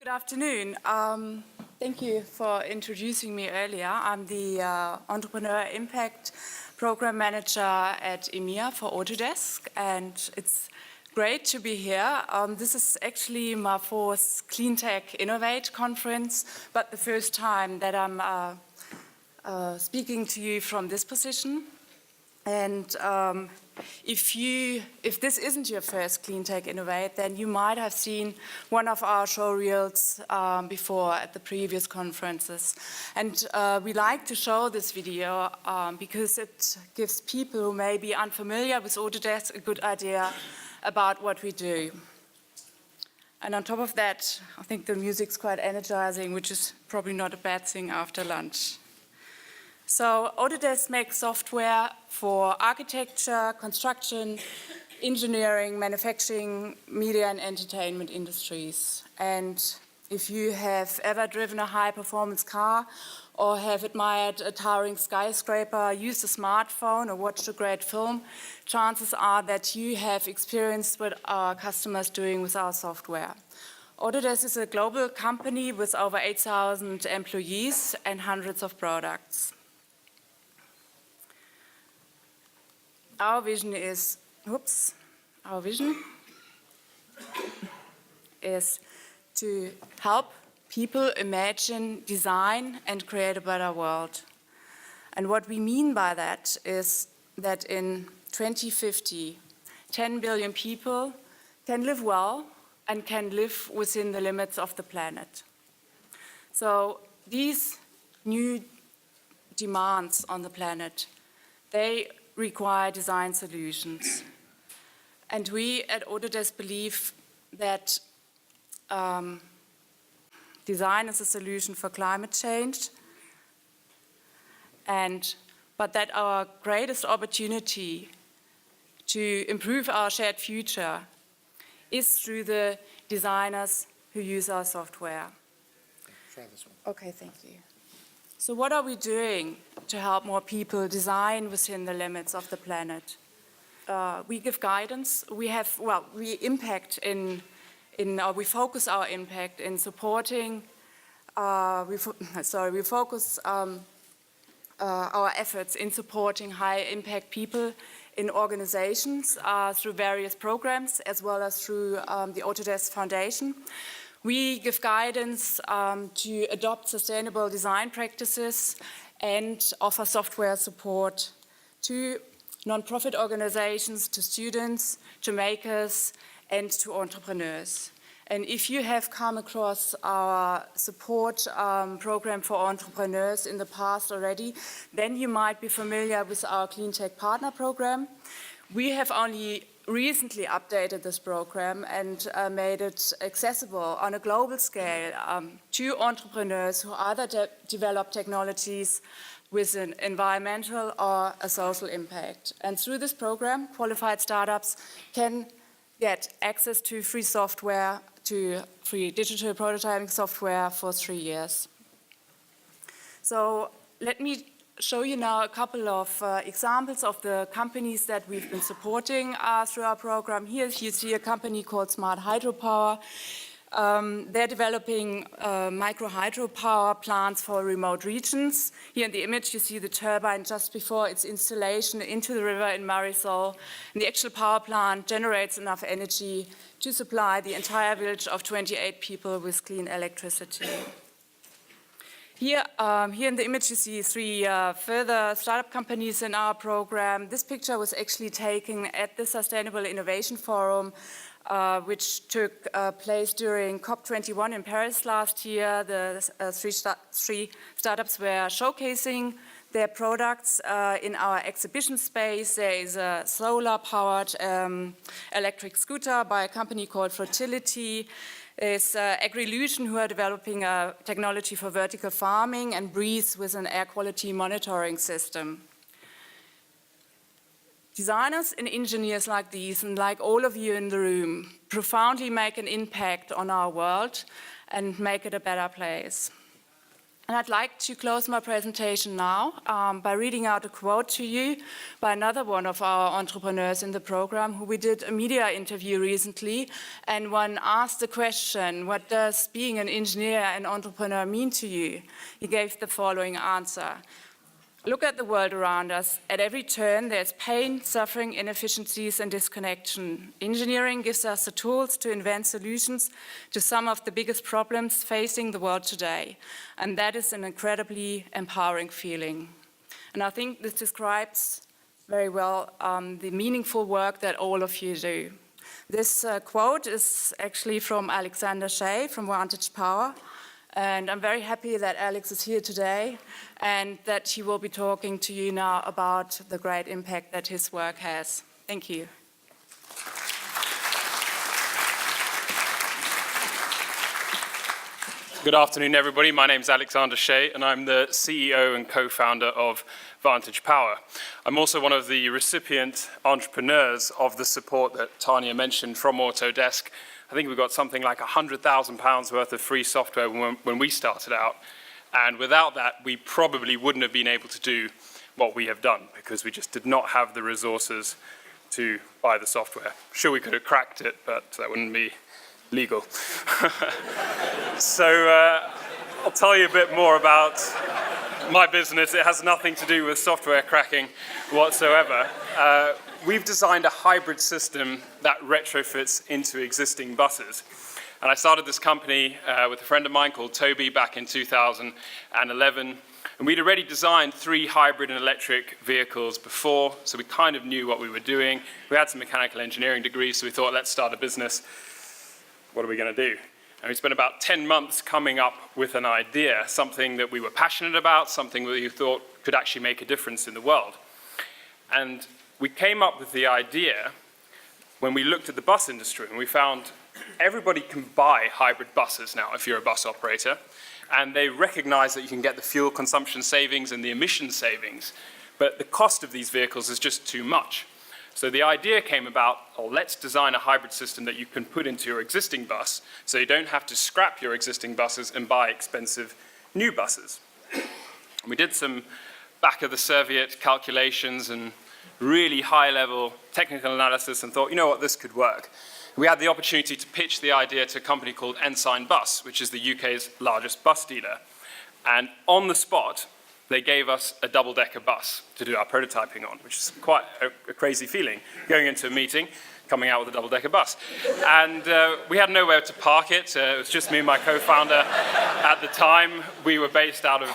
Good afternoon. Thank you for introducing me earlier. I'm the Entrepreneur Impact Program Manager at EMEA for AUTODESK, and it's great to be here. This is actually my fourth Cleantech Innovate conference, but the first time that I'm speaking to you from this position. And if this isn't your first Cleantech Innovate, then you might have seen one of our show reels before at the previous conferences. And we like to show this video because it gives people who may be unfamiliar with AUTODESK a good idea about what we do. And on top of that, I think the music's quite energizing, which is probably not a bad thing after lunch. So AUTODESK makes software for architecture, construction, engineering, manufacturing, media and entertainment industries. And if you have ever driven a high-performance car or have admired a towering skyscraper, used a smartphone or watched a great film, chances are that you have experienced what our customers are doing with our software. AUTODESK is a global company with over 8,000 employees and hundreds of products. Our vision is to help people imagine, design, and create a better world. And what we mean by that is that in 2050, 10 billion people can live well and can live within the limits of the planet. So these new demands on the planet, they require design solutions. And we at AUTODESK believe that design is a solution for climate change, but that our greatest opportunity to improve our shared future is through the designers who use our software. Try this one. Okay, thank you. So what are we doing to help more people design within the limits of the planet? We give guidance. We focus our impact in supporting. We focus our efforts in supporting high-impact people in organizations through various programs, as well as through the AUTODESK Foundation. We give guidance to adopt sustainable design practices and offer software support to non-profit organizations, to students, to makers, and to entrepreneurs. And if you have come across our support program for entrepreneurs in the past already, then you might be familiar with our Cleantech Partner Program. We have only recently updated this program and made it accessible on a global scale to entrepreneurs who either develop technologies with an environmental or a social impact. And through this program, qualified startups can get access to free software, to free digital prototyping software for 3 years. So let me show you now a couple of examples of the companies that we've been supporting through our program. Here you see a company called Smart Hydropower. They're developing micro hydropower plants for remote regions. Here in the image you see the turbine just before its installation into the river in Marisol. And the actual power plant generates enough energy to supply the entire village of 28 people with clean electricity. Here in the image you see 3 further startup companies in our program. This picture was actually taken at the Sustainable Innovation Forum, which took place during COP21 in Paris last year. The three startups were showcasing their products in our exhibition space. There is a solar-powered electric scooter by a company called Fertility. There's Agrilution, who are developing a technology for vertical farming, and Breeze with an air quality monitoring system. Designers and engineers like these, and like all of you in the room, profoundly make an impact on our world and make it a better place. And I'd like to close my presentation now by reading out a quote to you by another one of our entrepreneurs in the program, who we did a media interview recently, and one asked the question, what does being an engineer and entrepreneur mean to you? He gave the following answer. Look at the world around us. At every turn, there's pain, suffering, inefficiencies, and disconnection. Engineering gives us the tools to invent solutions to some of the biggest problems facing the world today. And that is an incredibly empowering feeling. And I think this describes very well the meaningful work that all of you do. This quote is actually from Alexander Shea from Vantage Power. And I'm very happy that Alex is here today and that he will be talking to you now about the great impact that his work has. Thank you. Good afternoon, everybody. My name is Alexander Shea, and I'm the CEO and co-founder of Vantage Power. I'm also one of the recipient entrepreneurs of the support that Tanya mentioned from AUTODESK. I think we got something like £100,000 worth of free software when we started out. And without that, we probably wouldn't have been able to do what we have done, because we just did not have the resources to buy the software. Sure, we could have cracked it, but that wouldn't be legal. So I'll tell you a bit more about my business. It has nothing to do with software cracking whatsoever. We've designed a hybrid system that retrofits into existing buses. And I started this company with a friend of mine called Toby back in 2011. And we'd already designed 3 hybrid and electric vehicles before, so we kind of knew what we were doing. We had some mechanical engineering degrees, so we thought, let's start a business. What are we going to do? And we spent about 10 months coming up with an idea, something that we were passionate about, something that we thought could actually make a difference in the world. And we came up with the idea when we looked at the bus industry, and we found everybody can buy hybrid buses now if you're a bus operator, and they recognize that you can get the fuel consumption savings and the emission savings, but the cost of these vehicles is just too much. So the idea came about, oh, let's design a hybrid system that you can put into your existing bus, so you don't have to scrap your existing buses and buy expensive new buses. And we did some back-of-the-serviette calculations and really high-level technical analysis and thought, you know what, this could work. We had the opportunity to pitch the idea to a company called Ensign Bus, which is the UK's largest bus dealer. And on the spot, they gave us a double-decker bus to do our prototyping on, which is quite a crazy feeling, going into a meeting, coming out with a double-decker bus. And we had nowhere to park it. It was just me and my co-founder at the time. We were based out of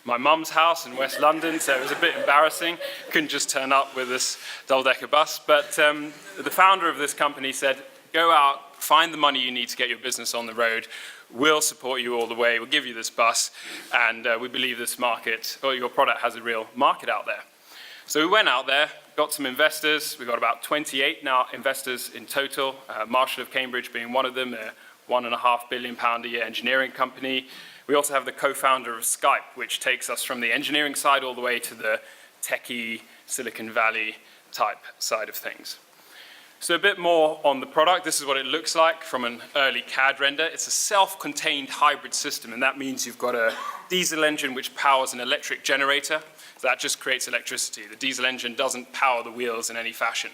my mum's house in West London, so it was a bit embarrassing. Couldn't just turn up with this double-decker bus. But the founder of this company said, go out, find the money you need to get your business on the road. We'll support you all the way. We'll give you this bus, and we believe this market, or your product, has a real market out there. So we went out there, got some investors. We've got about 28 now investors in total, Marshall of Cambridge being one of them, a £1.5 billion a year engineering company. We also have the co-founder of Skype, which takes us from the engineering side all the way to the techie, Silicon Valley type side of things. So a bit more on the product. This is what it looks like from an early CAD render. It's a self-contained hybrid system, and that means you've got a diesel engine which powers an electric generator. So that just creates electricity. The diesel engine doesn't power the wheels in any fashion.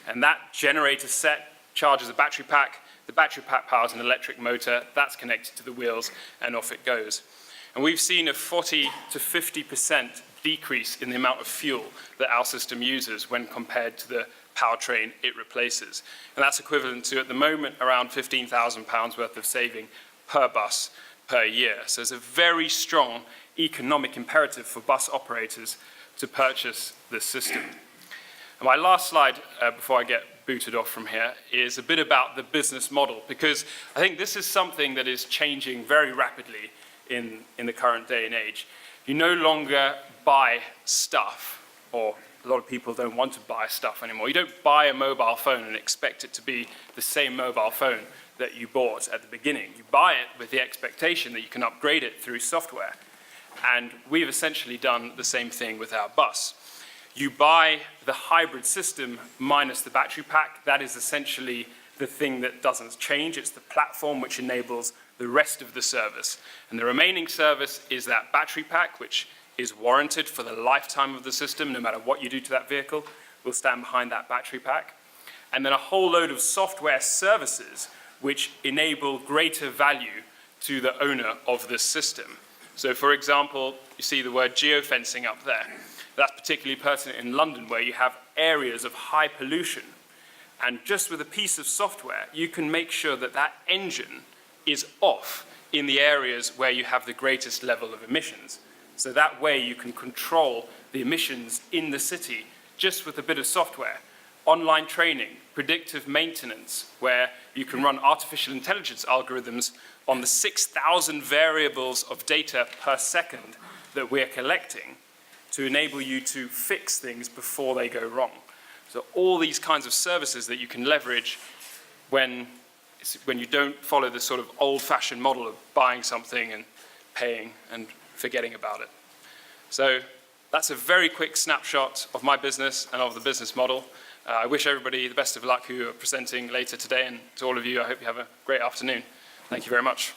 And that generator set charges a battery pack. The battery pack powers an electric motor. That's connected to the wheels, and off it goes. And we've seen a 40 to 50% decrease in the amount of fuel that our system uses when compared to the powertrain it replaces. And that's equivalent to, at the moment, around £15,000 worth of saving per bus per year. So there's a very strong economic imperative for bus operators to purchase this system. And my last slide, before I get booted off from here, is a bit about the business model, because I think this is something that is changing very rapidly in the current day and age. You no longer buy stuff, or a lot of people don't want to buy stuff anymore. You don't buy a mobile phone and expect it to be the same mobile phone that you bought at the beginning. You buy it with the expectation that you can upgrade it through software. And we've essentially done the same thing with our bus. You buy the hybrid system minus the battery pack. That is essentially the thing that doesn't change. It's the platform which enables the rest of the service. And the remaining service is that battery pack, which is warranted for the lifetime of the system. No matter what you do to that vehicle, we'll stand behind that battery pack. And then a whole load of software services which enable greater value to the owner of the system. So for example, you see the word geofencing up there. That's particularly pertinent in London, where you have areas of high pollution. And just with a piece of software, you can make sure that that engine is off in the areas where you have the greatest level of emissions. So that way you can control the emissions in the city just with a bit of software. Online training, predictive maintenance, where you can run artificial intelligence algorithms on the 6,000 variables of data per second that we're collecting to enable you to fix things before they go wrong. So all these kinds of services that you can leverage when you don't follow the sort of old-fashioned model of buying something and paying and forgetting about it. So that's a very quick snapshot of my business and of the business model. I wish everybody the best of luck who are presenting later today, and to all of you, I hope you have a great afternoon. Thank you very much.